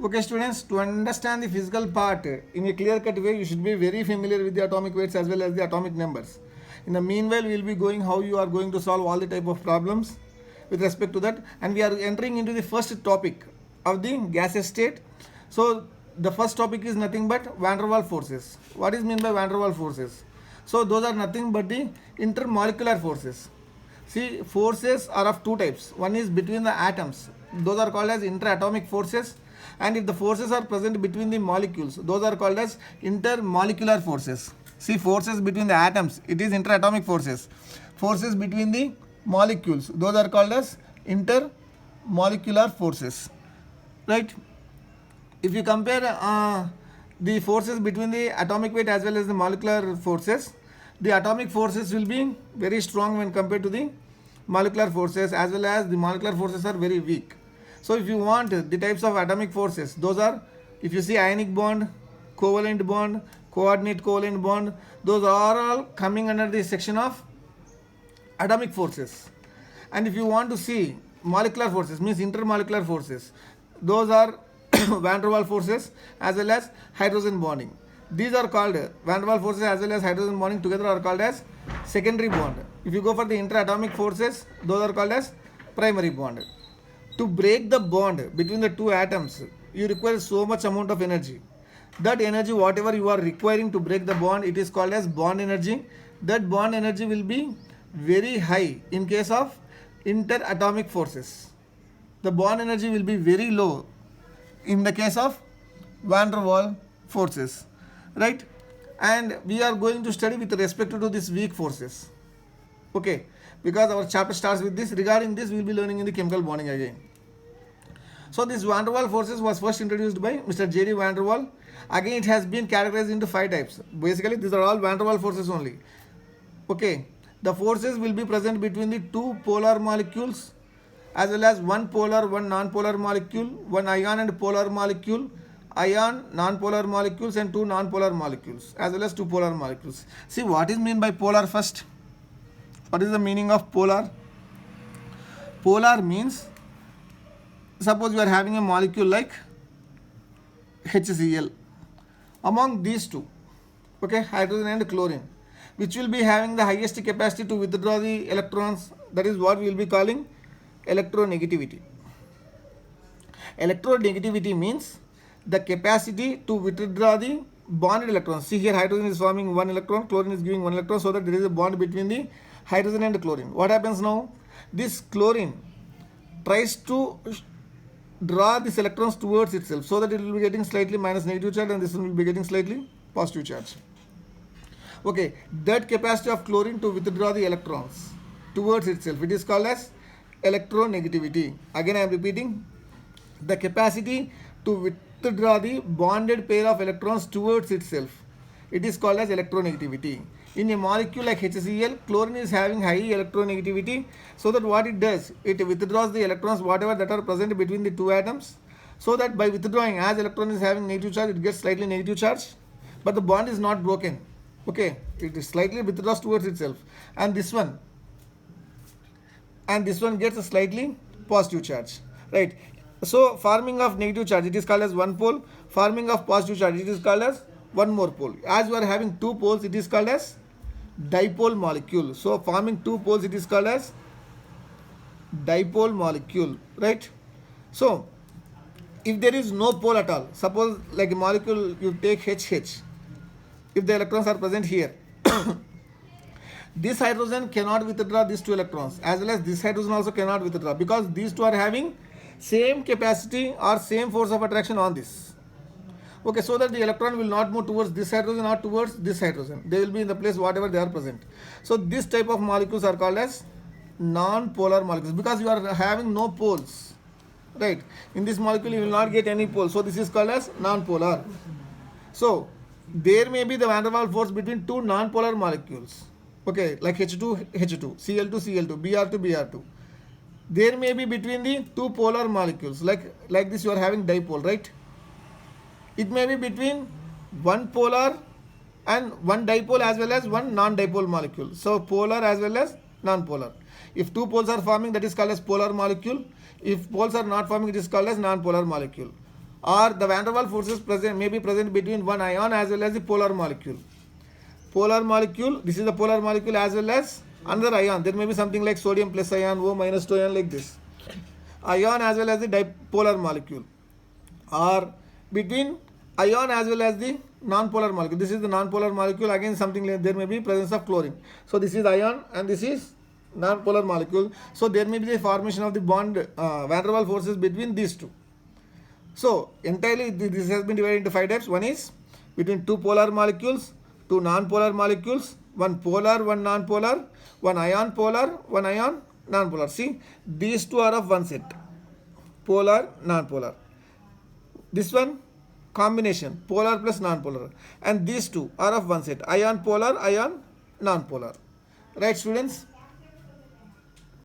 Okay, students, to understand the physical part in a clear-cut way, you should be very familiar with the atomic weights as well as the atomic numbers. In the meanwhile, we will be going how you are going to solve all the type of problems with respect to that, and we are entering into the first topic of the gaseous state. So, the first topic is nothing but van der Waals forces. What is meant by van der Waals forces? So, those are nothing but the intermolecular forces. See, forces are of two types. One is between the atoms. Those are called as interatomic forces. And if the forces are present between the molecules, those are called as intermolecular forces. See, forces between the atoms, it is interatomic forces. Forces between the molecules, those are called as intermolecular forces. Right? If you compare the forces between the atomic weight as well as the molecular forces, the atomic forces will be very strong when compared to the molecular forces, as well as the molecular forces are very weak. So if you want the types of atomic forces, those are, if you see ionic bond, covalent bond, coordinate covalent bond, those are all coming under the section of atomic forces. And if you want to see molecular forces, means intermolecular forces, those are van der Waals forces as well as hydrogen bonding. These are called van der Waals forces as well as hydrogen bonding together are called as secondary bond. If you go for the interatomic forces, those are called as primary bond. To break the bond between the two atoms, you require so much amount of energy. That energy, whatever you are requiring to break the bond, it is called as bond energy. That bond energy will be very high in case of interatomic forces. The bond energy will be very low in the case of van der Waals forces, right? And we are going to study with respect to these weak forces, okay, because our chapter starts with this. Regarding this, we will be learning in the chemical bonding again. So this van der Waals forces was first introduced by Mr. J.D. van der Waals. Again, it has been categorized into 5 types. Basically, these are all van der Waals forces only. Okay, the forces will be present between the two polar molecules as well as one polar, one non-polar molecule, one ion and polar molecule, ion, non-polar molecules, and two non-polar molecules, as well as two polar molecules. See, what is meant by polar first? What is the meaning of polar? Polar means, suppose you are having a molecule like HCl. Among these two, okay, hydrogen and chlorine, which will be having the highest capacity to withdraw the electrons, that is what we will be calling electronegativity. Electronegativity means the capacity to withdraw the bonded electrons. See here, hydrogen is forming one electron, chlorine is giving one electron, so that there is a bond between the hydrogen and chlorine. What happens now? This chlorine tries to draw these electrons towards itself, so that it will be getting slightly minus negative charge and this one will be getting slightly positive charge. Okay, that capacity of chlorine to withdraw the electrons towards itself, it is called as electronegativity. Again I am repeating, the capacity to withdraw the bonded pair of electrons towards itself, it is called as electronegativity. In a molecule like HCl, chlorine is having high electronegativity, so that what it does, it withdraws the electrons whatever that are present between the two atoms, so that by withdrawing, as electron is having negative charge, it gets slightly negative charge, but the bond is not broken. Okay, it is slightly withdraws towards itself, and this one gets a slightly positive charge, right? So forming of negative charge, it is called as one pole. Forming of positive charge, it is called as one more pole. As you are having two poles, it is called as dipole molecule. So forming two poles, it is called as dipole molecule, right? So if there is no pole at all, suppose like a molecule you take HH, if the electrons are present here, this hydrogen cannot withdraw these two electrons, as well as this hydrogen also cannot withdraw, because these two are having same capacity or same force of attraction on this. Okay, so that the electron will not move towards this hydrogen or towards this hydrogen. They will be in the place whatever they are present. So this type of molecules are called as non-polar molecules, because you are having no poles, right? In this molecule you will not get any poles, so this is called as non-polar. So there may be the van der Waals force between two non-polar molecules, okay, like H2 H2, Cl2 Cl2, Br2 Br2. There may be between the two polar molecules, like this you are having dipole, right? It may be between one polar and one dipole as well as one non-dipole molecule. So polar as well as non-polar. If two poles are forming, that is called as polar molecule. If poles are not forming, it is called as non-polar molecule. or the van der Waals forces present may be present between one ion as well as the polar molecule. Polar molecule, this is the polar molecule as well as another ion. There may be something like sodium plus ion, O minus 2 ion, like this. Ion as well as the dipolar molecule, or between ion as well as the non-polar molecule. This is the non-polar molecule. Again, something like there may be presence of chlorine. So this is ion and this is non-polar molecule. So there may be the formation of the bond van der Waals forces between these two. So entirely this has been divided into 5 types. One is between two polar molecules, two non-polar molecules, one polar, one non-polar, one ion polar, one ion non-polar. See, these two are of one set, polar, non-polar. This one combination, polar plus non-polar, and these two are of one set, ion polar, ion non-polar. Right, students?